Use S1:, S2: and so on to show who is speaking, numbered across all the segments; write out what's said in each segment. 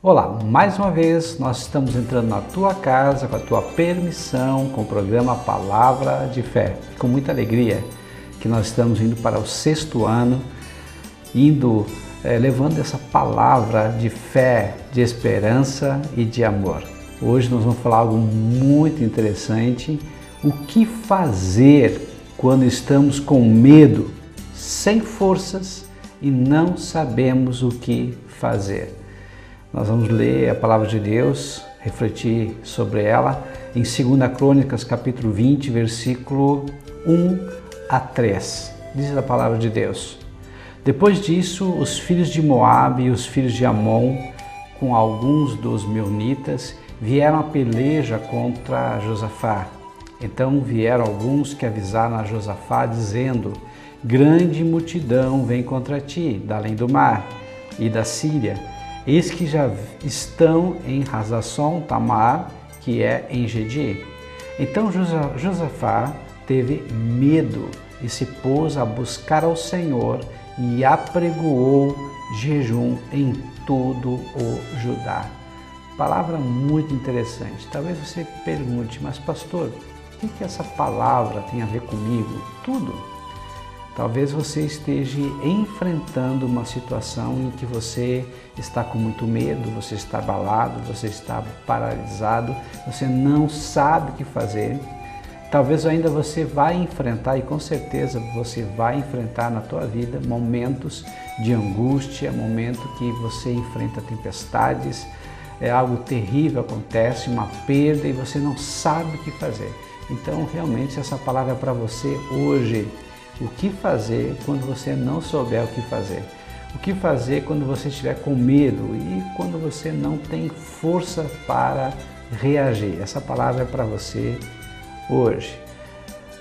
S1: Olá, mais uma vez nós estamos entrando na tua casa com a tua permissão, com o programa Palavra de Fé. Com muita alegria que nós estamos indo para o 6º ano, levando essa palavra de fé, de esperança e de amor. Hoje nós vamos falar algo muito interessante, o que fazer quando estamos com medo, sem forças e não sabemos o que fazer. Nós vamos ler a palavra de Deus, refletir sobre ela em 2 Crônicas, capítulo 20, versículo 1 a 3. Diz a palavra de Deus: Depois disso, os filhos de Moabe e os filhos de Amon, com alguns dos meunitas, vieram a peleja contra Josafá. Então vieram alguns que avisaram a Josafá, dizendo: Grande multidão vem contra ti, da além do mar e da Síria. Eis que já estão em Hazazon Tamar, que é em Gedi. Então Josafá teve medo e se pôs a buscar ao Senhor e apregoou jejum em todo o Judá. Palavra muito interessante. Talvez você pergunte, mas pastor, o que essa palavra tem a ver comigo? Tudo. Talvez você esteja enfrentando uma situação em que você está com muito medo, você está abalado, você está paralisado, você não sabe o que fazer. Talvez ainda você vai enfrentar, e com certeza você vai enfrentar na tua vida, momentos de angústia, momento que você enfrenta tempestades, algo terrível acontece, uma perda e você não sabe o que fazer. Então realmente essa palavra é para você hoje. O que fazer quando você não souber o que fazer? O que fazer quando você estiver com medo e quando você não tem força para reagir? Essa palavra é para você hoje.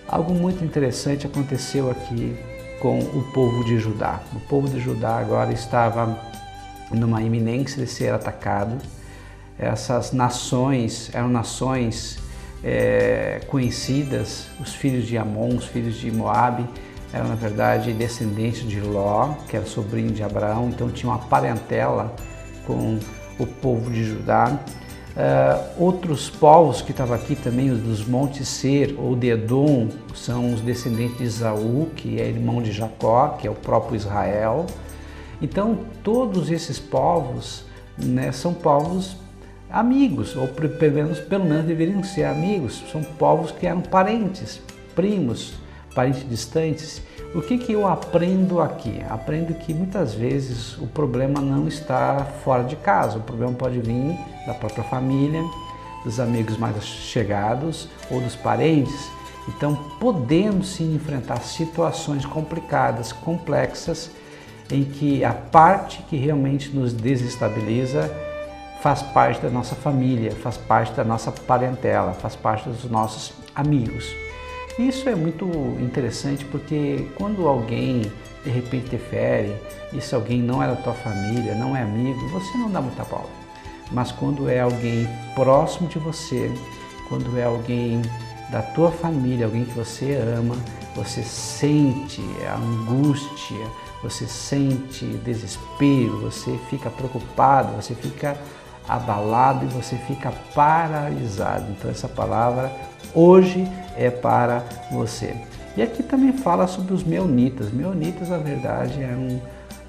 S1: Algo muito interessante aconteceu aqui com o povo de Judá. O povo de Judá agora estava numa iminência de ser atacado. Essas nações eram nações conhecidas, os filhos de Amon, os filhos de Moabe, eram na verdade descendentes de Ló, que era sobrinho de Abraão, então tinha uma parentela com o povo de Judá. Outros povos que estavam aqui também, os dos montes Ser ou de Edom, são os descendentes de Esaú, que é irmão de Jacó, que é o próprio Israel. Então todos esses povos, são povos amigos, ou pelo menos deveriam ser amigos. São povos que eram parentes, primos, parentes distantes. O que eu aprendo aqui? Aprendo que muitas vezes o problema não está fora de casa, o problema pode vir da própria família, dos amigos mais chegados ou dos parentes. Então podemos sim enfrentar situações complicadas, complexas, em que a parte que realmente nos desestabiliza faz parte da nossa família, faz parte da nossa parentela, faz parte dos nossos amigos. Isso é muito interessante porque quando alguém de repente te fere, e se alguém não é da tua família, não é amigo, você não dá muita bola. Mas quando é alguém próximo de você, quando é alguém da tua família, alguém que você ama, você sente a angústia, você sente desespero, você fica preocupado, você fica abalado e você fica paralisado. Então essa palavra hoje é para você. E aqui também fala sobre os meunitas. Meunitas, na verdade, eram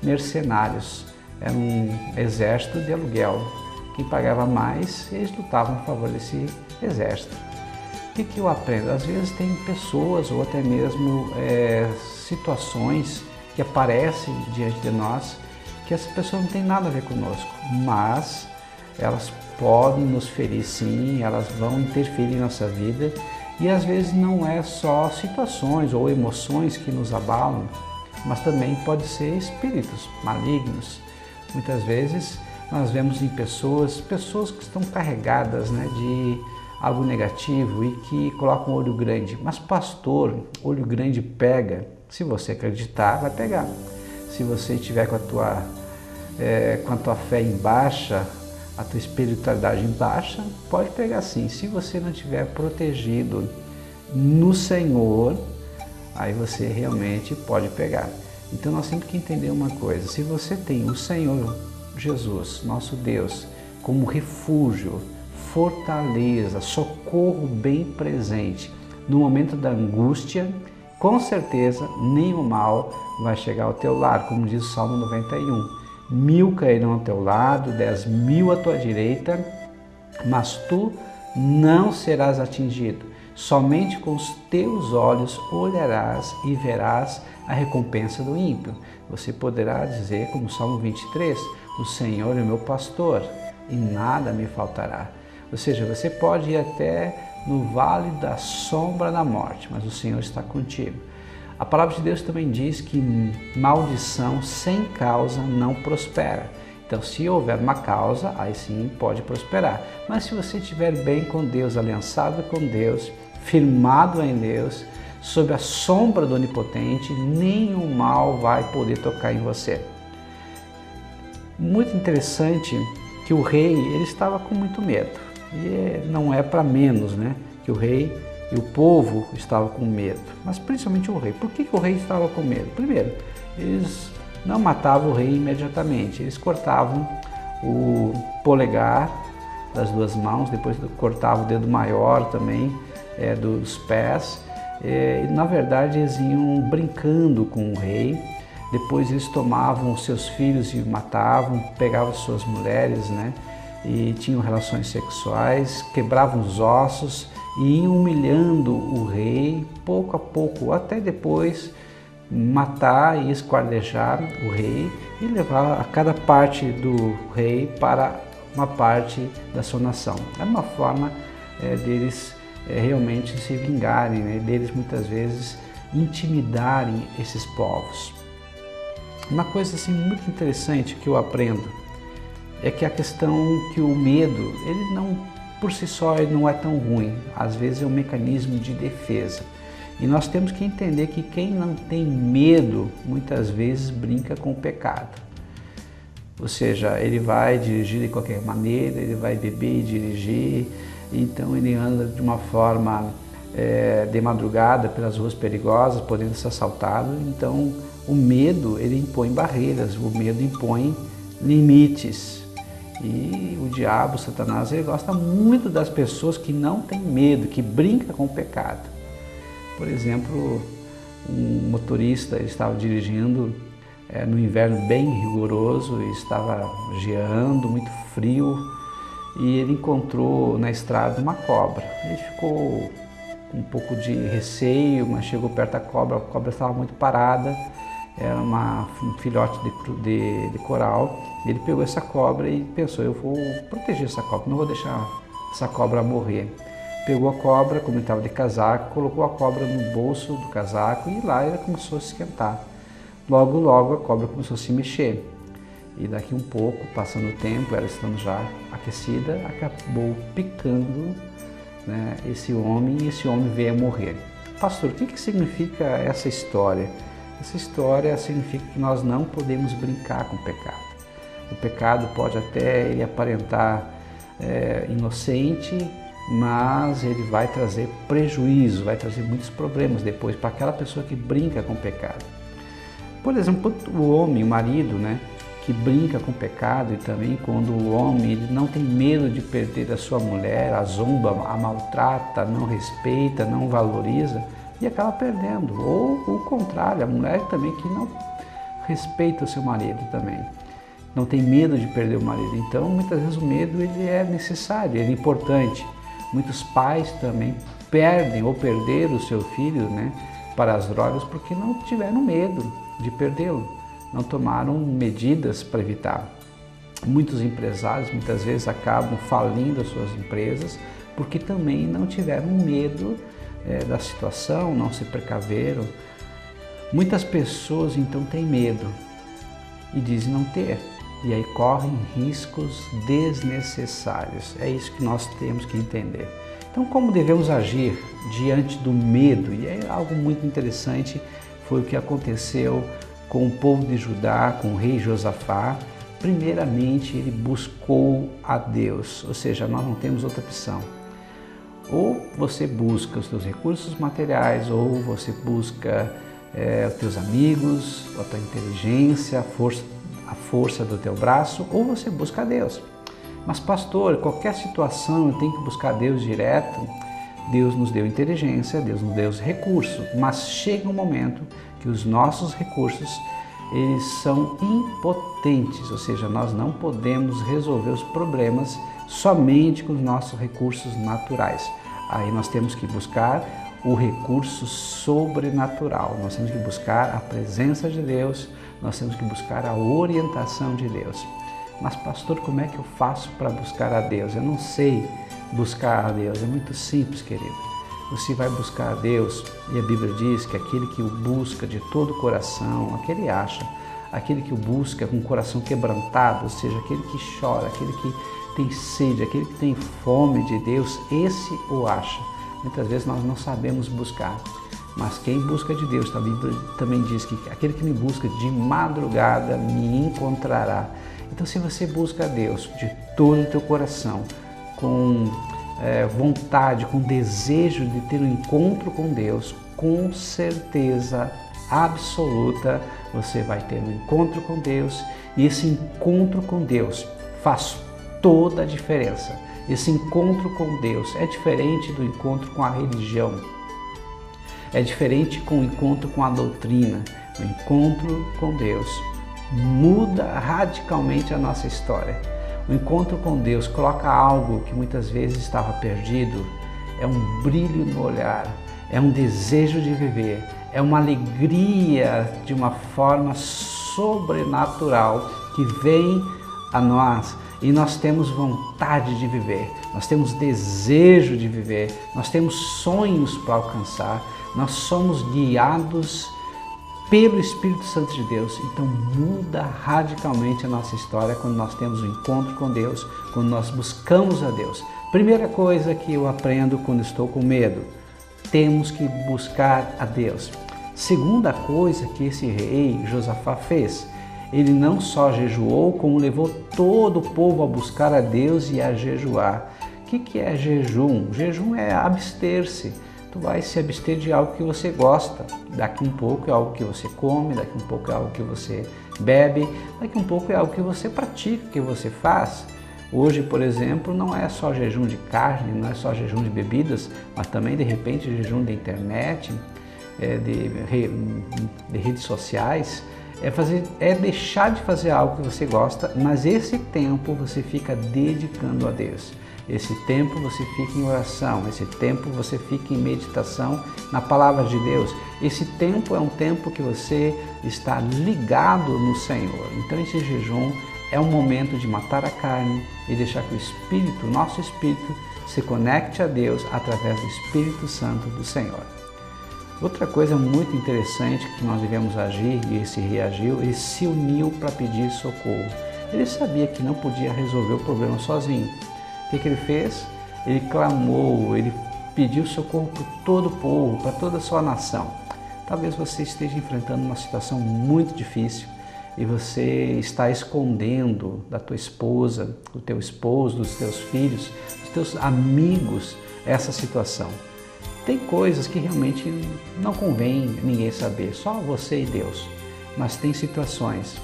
S1: mercenários, era um exército de aluguel. Quem pagava mais, eles lutavam a favor desse exército. O que eu aprendo? Às vezes tem pessoas ou até mesmo situações que aparecem diante de nós que essa pessoa não tem nada a ver conosco, mas elas podem nos ferir sim, elas vão interferir em nossa vida e às vezes não é só situações ou emoções que nos abalam, mas também pode ser espíritos malignos. Muitas vezes nós vemos em pessoas que estão carregadas de algo negativo e que colocam olho grande. Mas pastor, olho grande pega? Se você acreditar, vai pegar. Se você estiver com a tua fé em baixa, a tua espiritualidade em baixa, pode pegar sim. Se você não estiver protegido no Senhor, aí você realmente pode pegar. Então nós temos que entender uma coisa: se você tem o Senhor Jesus, nosso Deus, como refúgio, fortaleza, socorro bem presente. No momento da angústia, com certeza, nenhum mal vai chegar ao teu lar, como diz o Salmo 91. 1000 cairão ao teu lado, 10.000 à tua direita, mas tu não serás atingido. Somente com os teus olhos olharás e verás a recompensa do ímpio. Você poderá dizer, como o Salmo 23, o Senhor é o meu pastor e nada me faltará. Ou seja, você pode ir até no vale da sombra da morte, mas o Senhor está contigo. A palavra de Deus também diz que maldição sem causa não prospera. Então, se houver uma causa, aí sim pode prosperar. Mas se você estiver bem com Deus, aliançado com Deus, firmado em Deus, sob a sombra do Onipotente, nenhum mal vai poder tocar em você. Muito interessante que o rei, ele estava com muito medo. E não é para menos, né? Que o rei e o povo estavam com medo. Mas principalmente o rei. Por que o rei estava com medo? Primeiro, eles não matavam o rei imediatamente. Eles cortavam o polegar das duas mãos, depois cortavam o dedo maior também dos pés. Na verdade, eles iam brincando com o rei. Depois eles tomavam os seus filhos e matavam, pegavam suas mulheres, né? E tinham relações sexuais, quebravam os ossos e iam humilhando o rei pouco a pouco, até depois matar e esquartejar o rei e levar a cada parte do rei para uma parte da sua nação. É uma forma deles realmente se vingarem, né? Deles muitas vezes intimidarem esses povos. Uma coisa assim muito interessante que eu aprendo é que a questão que o medo, ele não, por si só, ele não é tão ruim. Às vezes é um mecanismo de defesa. E nós temos que entender que quem não tem medo, muitas vezes brinca com o pecado. Ou seja, ele vai dirigir de qualquer maneira, ele vai beber e dirigir, então ele anda de uma forma de madrugada pelas ruas perigosas, podendo ser assaltado. Então o medo, ele impõe barreiras, o medo impõe limites. E o diabo, Satanás, ele gosta muito das pessoas que não têm medo, que brincam com o pecado. Por exemplo, um motorista, ele estava dirigindo no inverno bem rigoroso, e estava geando, muito frio, e ele encontrou na estrada uma cobra. Ele ficou com um pouco de receio, mas chegou perto da a cobra estava muito parada, era um filhote de coral. Ele pegou essa cobra e pensou, eu vou proteger essa cobra, não vou deixar essa cobra morrer. Pegou a cobra, como ele estava de casaco, colocou a cobra no bolso do casaco e lá ela começou a se esquentar. Logo, logo a cobra começou a se mexer. E daqui um pouco, passando o tempo, ela estando já aquecida, acabou picando, né, esse homem, e esse homem veio a morrer. Pastor, o que significa essa história? Essa história significa que nós não podemos brincar com o pecado. O pecado pode até ele aparentar inocente, mas ele vai trazer prejuízo, vai trazer muitos problemas depois para aquela pessoa que brinca com o pecado. Por exemplo, o homem, o marido, né, que brinca com o pecado, e também quando o homem ele não tem medo de perder a sua mulher, a zomba, a maltrata, não respeita, não valoriza, e acaba perdendo. Ou o contrário, a mulher também que não respeita o seu marido também, não tem medo de perder o marido. Então, muitas vezes o medo ele é necessário, ele é importante. Muitos pais também perdem ou perderam o seu filho, né, para as drogas porque não tiveram medo de perdê-lo, não tomaram medidas para evitar. Muitos empresários muitas vezes acabam falindo as suas empresas porque também não tiveram medo da situação, não se precaveram. Muitas pessoas então têm medo e dizem não ter, e aí correm riscos desnecessários. É isso que nós temos que entender. Então, como devemos agir diante do medo? E é algo muito interessante, foi o que aconteceu com o povo de Judá, com o rei Josafá. Primeiramente, ele buscou a Deus, ou seja, nós não temos outra opção. Ou você busca os seus recursos materiais, ou você busca os teus amigos, a tua inteligência, a força do teu braço, ou você busca a Deus. Mas pastor, qualquer situação eu tenho que buscar Deus direto? Deus nos deu inteligência, Deus nos deu recursos, mas chega um momento que os nossos recursos eles são impotentes, ou seja, nós não podemos resolver os problemas somente com os nossos recursos naturais. Aí nós temos que buscar o recurso sobrenatural, nós temos que buscar a presença de Deus, nós temos que buscar a orientação de Deus. Mas pastor, como é que eu faço para buscar a Deus? Eu não sei buscar a Deus, é muito simples, querido. Você vai buscar a Deus e a Bíblia diz que aquele que o busca de todo o coração, aquele acha, aquele que o busca com o coração quebrantado, ou seja, aquele que chora, aquele que tem sede, aquele que tem fome de Deus, esse o acha. Muitas vezes nós não sabemos buscar, mas quem busca de Deus, a Bíblia também diz que aquele que me busca de madrugada me encontrará. Então, se você busca a Deus de todo o teu coração, com vontade, com desejo de ter um encontro com Deus, com certeza absoluta você vai ter um encontro com Deus, e esse encontro com Deus faz toda a diferença. Esse encontro com Deus é diferente do encontro com a religião, é diferente com o encontro com a doutrina. O encontro com Deus muda radicalmente a nossa história. O encontro com Deus coloca algo que muitas vezes estava perdido, é um brilho no olhar, é um desejo de viver, é uma alegria de uma forma sobrenatural que vem a nós e nós temos vontade de viver, nós temos desejo de viver, nós temos sonhos para alcançar, nós somos guiados pelo Espírito Santo de Deus. Então muda radicalmente a nossa história quando nós temos um encontro com Deus, quando nós buscamos a Deus. Primeira coisa que eu aprendo quando estou com medo, temos que buscar a Deus. Segunda coisa que esse rei Josafá fez, ele não só jejuou, como levou todo o povo a buscar a Deus e a jejuar. O que é jejum? Jejum é abster-se. Tu vai se abster de algo que você gosta. Daqui um pouco é algo que você come, daqui um pouco é algo que você bebe, daqui um pouco é algo que você pratica, que você faz. Hoje, por exemplo, não é só jejum de carne, não é só jejum de bebidas, mas também, de repente, jejum da internet, de redes sociais. É deixar de fazer algo que você gosta, mas esse tempo você fica dedicando a Deus. Esse tempo você fica em oração, esse tempo você fica em meditação na palavra de Deus. Esse tempo é um tempo que você está ligado no Senhor. Então esse jejum é um momento de matar a carne e deixar que o Espírito, nosso Espírito, se conecte a Deus através do Espírito Santo do Senhor. Outra coisa muito interessante que nós devemos agir, e esse reagiu, ele se uniu para pedir socorro. Ele sabia que não podia resolver o problema sozinho. O que ele fez? Ele clamou, ele pediu socorro para todo o povo, para toda a sua nação. Talvez você esteja enfrentando uma situação muito difícil e você está escondendo da tua esposa, do teu esposo, dos teus filhos, dos teus amigos essa situação. Tem coisas que realmente não convém ninguém saber, só você e Deus. Mas tem situações,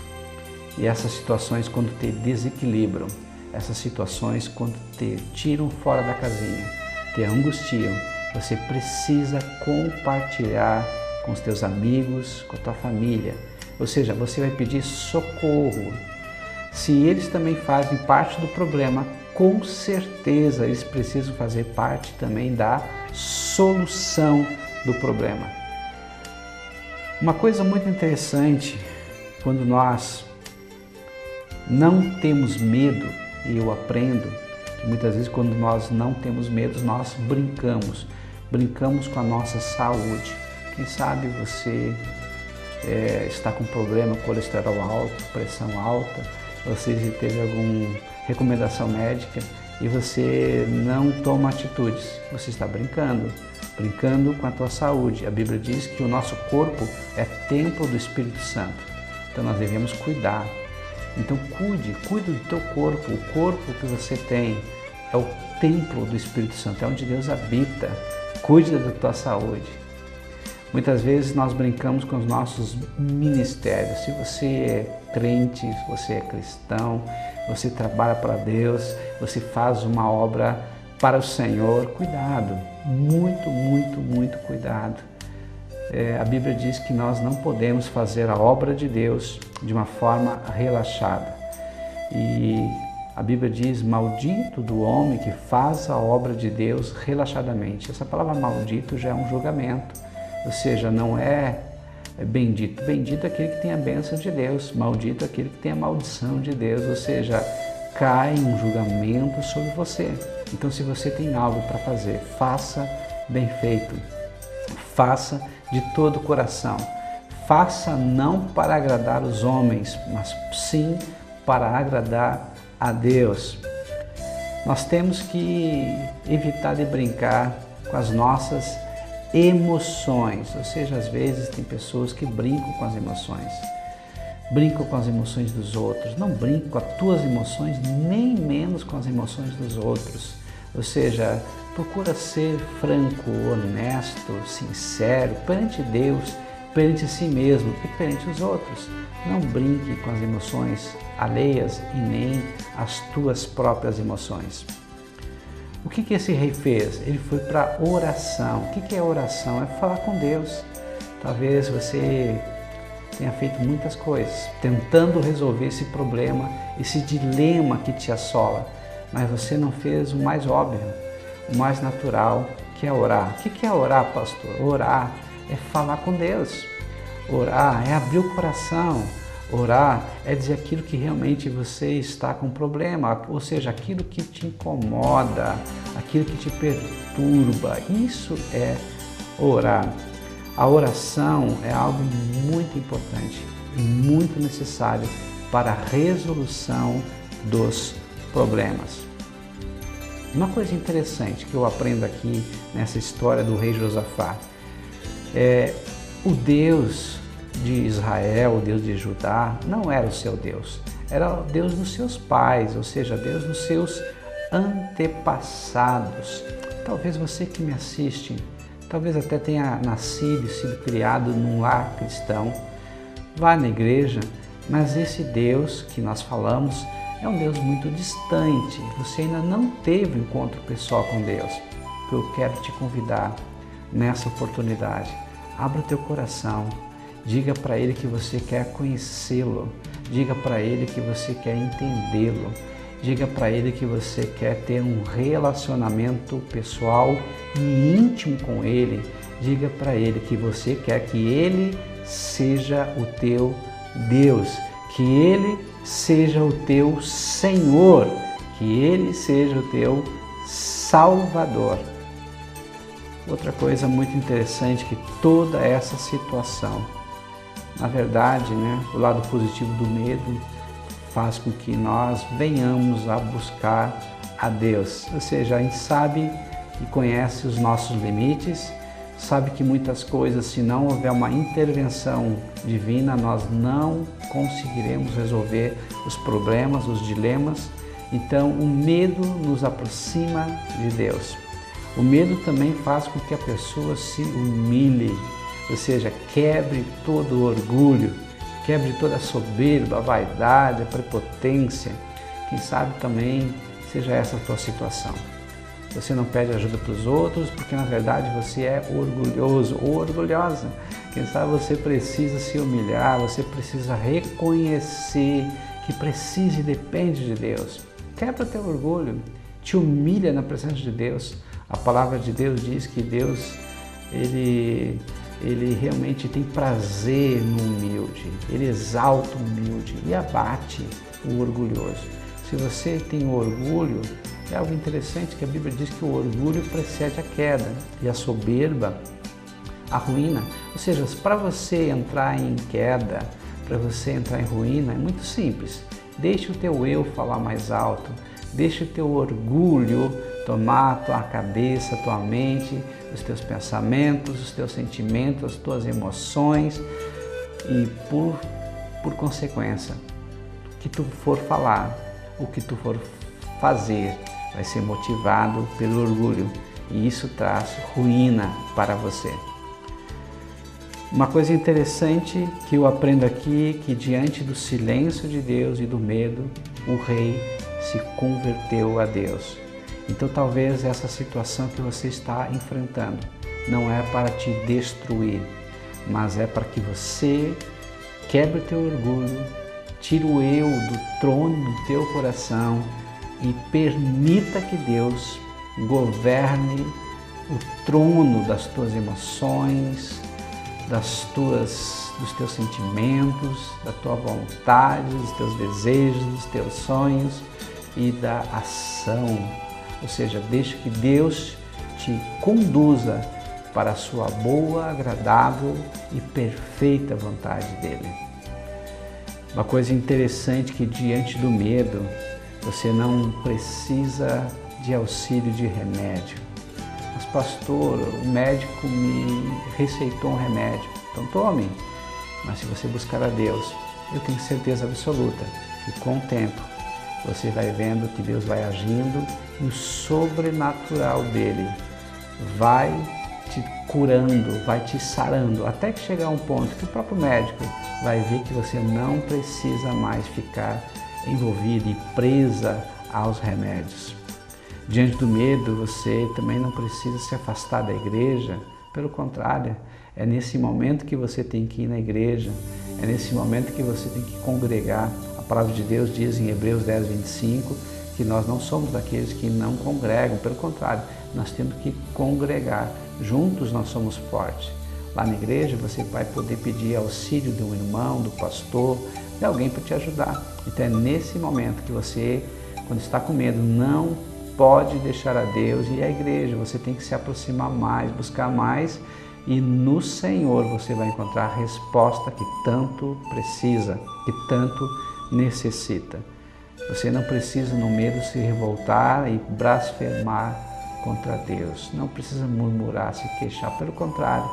S1: e essas situações quando te desequilibram, essas situações quando te tiram fora da casinha, te angustiam, você precisa compartilhar com os teus amigos, com a tua família. Ou seja, você vai pedir socorro. Se eles também fazem parte do problema, com certeza eles precisam fazer parte também da solução do problema. Uma coisa muito interessante, quando nós não temos medo, e eu aprendo que muitas vezes quando nós não temos medo, nós brincamos com a nossa saúde. Quem sabe você está com problema, colesterol alto, pressão alta, você teve alguma recomendação médica e você não toma atitudes, você está brincando com a tua saúde. A Bíblia diz que o nosso corpo é templo do Espírito Santo, então nós devemos cuidar. Então cuide do teu corpo. O corpo que você tem é o templo do Espírito Santo, é onde Deus habita. Cuide da tua saúde. Muitas vezes nós brincamos com os nossos ministérios. Se você é crente, se você é cristão, você trabalha para Deus, você faz uma obra para o Senhor, cuidado, muito cuidado. A Bíblia diz que nós não podemos fazer a obra de Deus de uma forma relaxada. E a Bíblia diz, maldito do homem que faz a obra de Deus relaxadamente. Essa palavra maldito já é um julgamento, ou seja, não é bendito. Bendito é aquele que tem a bênção de Deus, maldito é aquele que tem a maldição de Deus, ou seja, cai um julgamento sobre você. Então, se você tem algo para fazer, faça bem feito, faça de todo o coração, faça não para agradar os homens, mas sim para agradar a Deus. Nós temos que evitar de brincar com as nossas emoções, ou seja, às vezes tem pessoas que brincam com as emoções, brincam com as emoções dos outros, não brincam com as tuas emoções, nem menos com as emoções dos outros. Ou seja, procura ser franco, honesto, sincero perante Deus, perante si mesmo e perante os outros. Não brinque com as emoções alheias e nem as tuas próprias emoções. O que esse rei fez? Ele foi para oração. O que é oração? É falar com Deus. Talvez você tenha feito muitas coisas, tentando resolver esse problema, esse dilema que te assola, mas você não fez o mais óbvio, o mais natural, que é orar. O que é orar, pastor? Orar é falar com Deus. Orar é abrir o coração. Orar é dizer aquilo que realmente você está com problema, ou seja, aquilo que te incomoda, aquilo que te perturba. Isso é orar. A oração é algo muito importante e muito necessário para a resolução dos problemas. Uma coisa interessante que eu aprendo aqui nessa história do rei Josafá é o Deus de Israel, o Deus de Judá, não era o seu Deus, era o Deus dos seus pais, ou seja, Deus dos seus antepassados. Talvez você que me assiste, talvez até tenha nascido e sido criado num lar cristão, vá na igreja, mas esse Deus que nós falamos é um Deus muito distante, você ainda não teve um encontro pessoal com Deus. Eu quero te convidar nessa oportunidade, abra o teu coração, diga para Ele que você quer conhecê-lo, diga para Ele que você quer entendê-lo, diga para Ele que você quer ter um relacionamento pessoal e íntimo com Ele, diga para Ele que você quer que Ele seja o teu Deus, que Ele seja o teu Senhor, que Ele seja o teu Salvador. Outra coisa muito interessante que toda essa situação, na verdade, o lado positivo do medo faz com que nós venhamos a buscar a Deus. Ou seja, a gente sabe e conhece os nossos limites, sabe que muitas coisas, se não houver uma intervenção divina, nós não conseguiremos resolver os problemas, os dilemas. Então, o medo nos aproxima de Deus. O medo também faz com que a pessoa se humilhe, ou seja, quebre todo o orgulho, quebre toda a soberba, a vaidade, a prepotência. Quem sabe também seja essa a tua situação. Você não pede ajuda para os outros porque na verdade você é orgulhoso ou orgulhosa. Quem sabe você precisa se humilhar, você precisa reconhecer que precisa e depende de Deus. Quebra teu orgulho, te humilha na presença de Deus. A palavra de Deus diz que Deus, Ele realmente tem prazer no humilde, Ele exalta o humilde e abate o orgulhoso. Se você tem orgulho, é algo interessante que a Bíblia diz que o orgulho precede a queda e a soberba a ruína. Ou seja, para você entrar em queda, para você entrar em ruína, é muito simples. Deixe o teu eu falar mais alto, deixe o teu orgulho tomar a tua cabeça, a tua mente, os teus pensamentos, os teus sentimentos, as tuas emoções e por consequência, o que tu for falar, o que tu for fazer vai ser motivado pelo orgulho e isso traz ruína para você. Uma coisa interessante que eu aprendo aqui, que diante do silêncio de Deus e do medo, o rei se converteu a Deus. Então talvez essa situação que você está enfrentando não é para te destruir, mas é para que você quebre o teu orgulho, tire o eu do trono do teu coração e permita que Deus governe o trono das tuas emoções, dos teus sentimentos, da tua vontade, dos teus desejos, dos teus sonhos e da ação. Ou seja, deixa que Deus te conduza para a sua boa, agradável e perfeita vontade dele. Uma coisa interessante que diante do medo, você não precisa de auxílio de remédio. Mas pastor, o médico me receitou um remédio, então tome. Mas se você buscar a Deus, eu tenho certeza absoluta que com o tempo você vai vendo que Deus vai agindo e o sobrenatural dele vai te curando, vai te sarando, até que chegar um ponto que o próprio médico vai ver que você não precisa mais ficar envolvida e presa aos remédios. Diante do medo, você também não precisa se afastar da igreja, pelo contrário, é nesse momento que você tem que ir na igreja, é nesse momento que você tem que congregar. A palavra de Deus diz em Hebreus 10, 25, que nós não somos daqueles que não congregam, pelo contrário, nós temos que congregar, juntos nós somos fortes. Lá na igreja você vai poder pedir auxílio de um irmão, do pastor, de alguém para te ajudar. Então é nesse momento que você, quando está com medo, não pode deixar a Deus e a igreja, você tem que se aproximar mais, buscar mais e no Senhor você vai encontrar a resposta que tanto precisa, que tanto necessita. Você não precisa no medo se revoltar e blasfemar contra Deus, não precisa murmurar, se queixar, pelo contrário,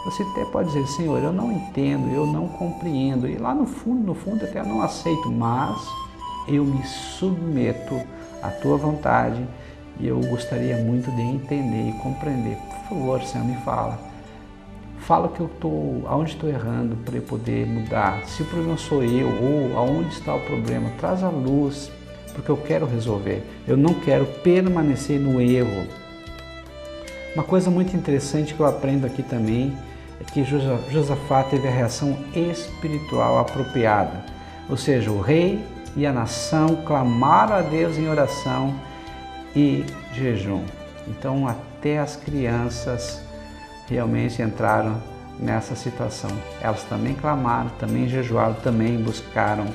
S1: você até pode dizer, Senhor, eu não entendo, eu não compreendo e lá no fundo até eu não aceito, mas eu me submeto à tua vontade e eu gostaria muito de entender e compreender. Por favor, Senhor, me fala. Fala que aonde estou errando para eu poder mudar. Se o problema sou eu ou aonde está o problema, traz a luz, porque eu quero resolver. Eu não quero permanecer no erro. Uma coisa muito interessante que eu aprendo aqui também é que Josafá teve a reação espiritual apropriada. Ou seja, o rei e a nação clamaram a Deus em oração e jejum. Então até as crianças realmente entraram nessa situação. Elas também clamaram, também jejuaram, também buscaram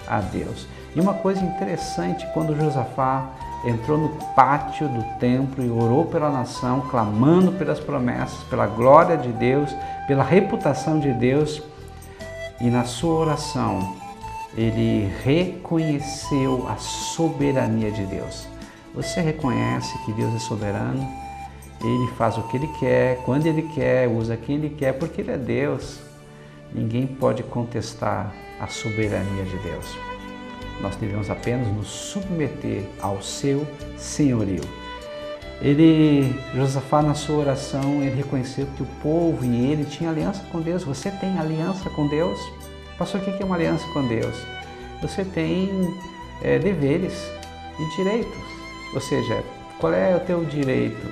S1: a Deus. E uma coisa interessante, quando Josafá entrou no pátio do templo e orou pela nação, clamando pelas promessas, pela glória de Deus, pela reputação de Deus, e na sua oração ele reconheceu a soberania de Deus. Você reconhece que Deus é soberano? Ele faz o que Ele quer, quando Ele quer, usa quem Ele quer, porque Ele é Deus. Ninguém pode contestar a soberania de Deus. Nós devemos apenas nos submeter ao seu senhorio. Josafá, na sua oração, ele reconheceu que o povo e ele tinha aliança com Deus. Você tem aliança com Deus? Pastor, o que é uma aliança com Deus? Você tem deveres e direitos. Ou seja, qual é o teu direito?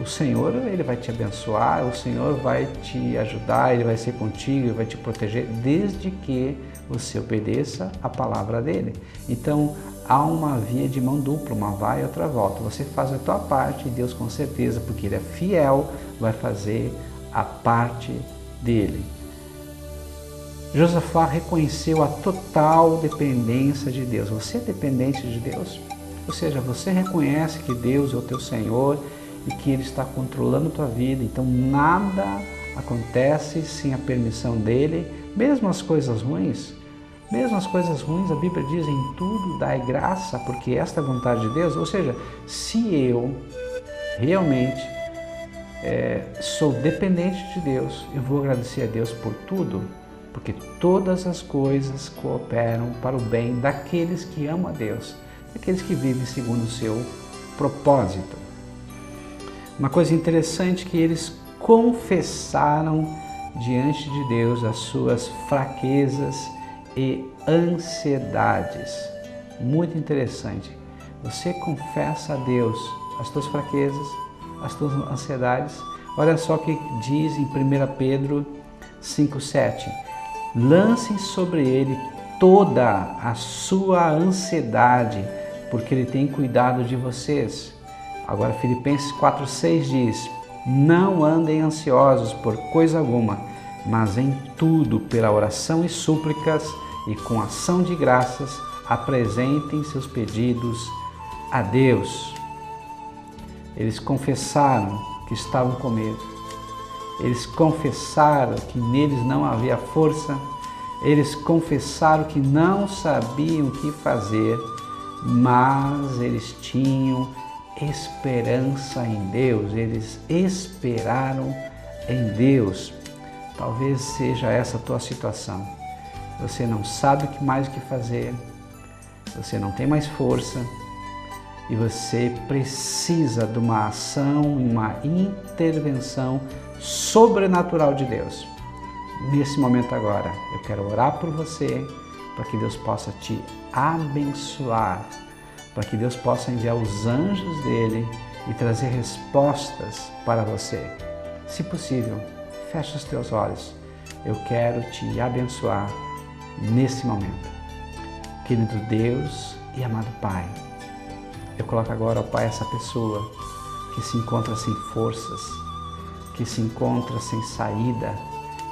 S1: O Senhor, Ele vai te abençoar, o Senhor vai te ajudar, Ele vai ser contigo, Ele vai te proteger, desde que você obedeça a palavra dEle. Então, há uma via de mão dupla, uma vai e outra volta. Você faz a tua parte e Deus, com certeza, porque Ele é fiel, vai fazer a parte dEle. Josafá reconheceu a total dependência de Deus. Você é dependente de Deus? Ou seja, você reconhece que Deus é o teu Senhor e que Ele está controlando a tua vida. Então nada acontece sem a permissão dEle, mesmo as coisas ruins. Mesmo as coisas ruins, a Bíblia diz, em tudo dai graça, porque esta é a vontade de Deus. Ou seja, se eu realmente sou dependente de Deus, eu vou agradecer a Deus por tudo, porque todas as coisas cooperam para o bem daqueles que amam a Deus, daqueles que vivem segundo o seu propósito. Uma coisa interessante que eles confessaram diante de Deus as suas fraquezas e ansiedades. Muito interessante. Você confessa a Deus as tuas fraquezas, as tuas ansiedades. Olha só o que diz em 1 Pedro 5,7. Lancem sobre Ele toda a sua ansiedade, porque Ele tem cuidado de vocês. Agora Filipenses 4,6 diz: não andem ansiosos por coisa alguma, mas em tudo, pela oração e súplicas e com ação de graças, apresentem seus pedidos a Deus. Eles confessaram que estavam com medo. Eles confessaram que neles não havia força. Eles confessaram que não sabiam o que fazer, mas eles tinham esperança em Deus. Eles esperaram em Deus. Talvez seja essa a tua situação. Você não sabe mais o que fazer. Você não tem mais força. E você precisa de uma ação, uma intervenção sobrenatural de Deus. Nesse momento agora, eu quero orar por você, para que Deus possa te abençoar, para que Deus possa enviar os anjos dele e trazer respostas para você. Se possível, feche os teus olhos. Eu quero te abençoar nesse momento. Querido Deus e amado Pai, eu coloco agora, ó Pai, essa pessoa que se encontra sem forças, que se encontra sem saída,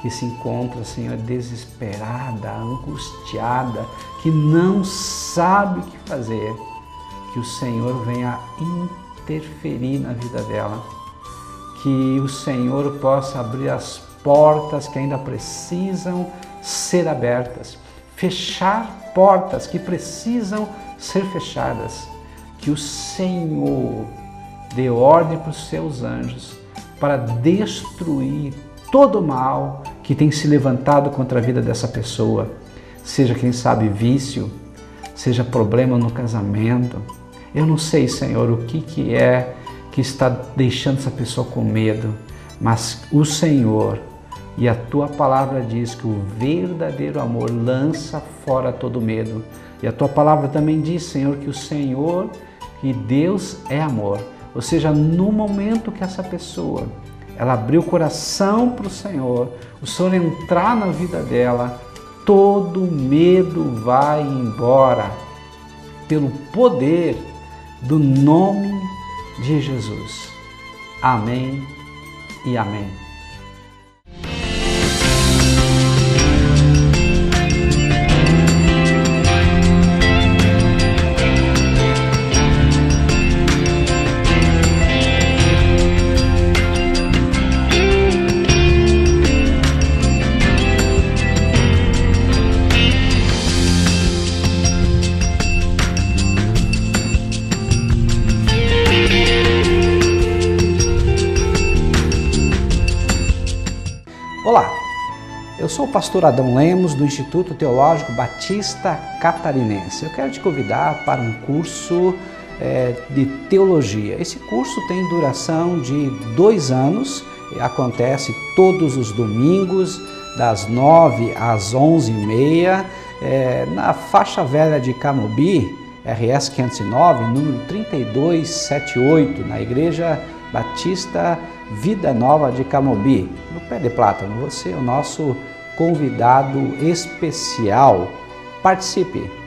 S1: que se encontra, Senhor, desesperada, angustiada, que não sabe o que fazer, que o Senhor venha interferir na vida dela, que o Senhor possa abrir as portas que ainda precisam ser abertas, fechar portas que precisam ser fechadas, que o Senhor dê ordem para os seus anjos para destruir todo o mal que tem se levantado contra a vida dessa pessoa, seja, quem sabe, vício, seja problema no casamento. Eu não sei, Senhor, o que é que está deixando essa pessoa com medo, mas o Senhor e a Tua palavra diz que o verdadeiro amor lança fora todo medo. E a Tua palavra também diz, Senhor, que o Senhor, que Deus é amor. Ou seja, no momento que essa pessoa ela abriu o coração para o Senhor entrar na vida dela, todo medo vai embora pelo poder do nome de Jesus. Amém e amém. Olá, eu sou o pastor Adão Lemos do Instituto Teológico Batista Catarinense. Eu quero te convidar para um curso de teologia. Esse curso tem duração de 2 anos, acontece todos os domingos, das 9 às 11h30, na faixa velha de Camobi, RS 509, número 3278, na Igreja Batista Vida Nova de Camobi, no Pé de Plátano. Você é o nosso convidado especial. Participe!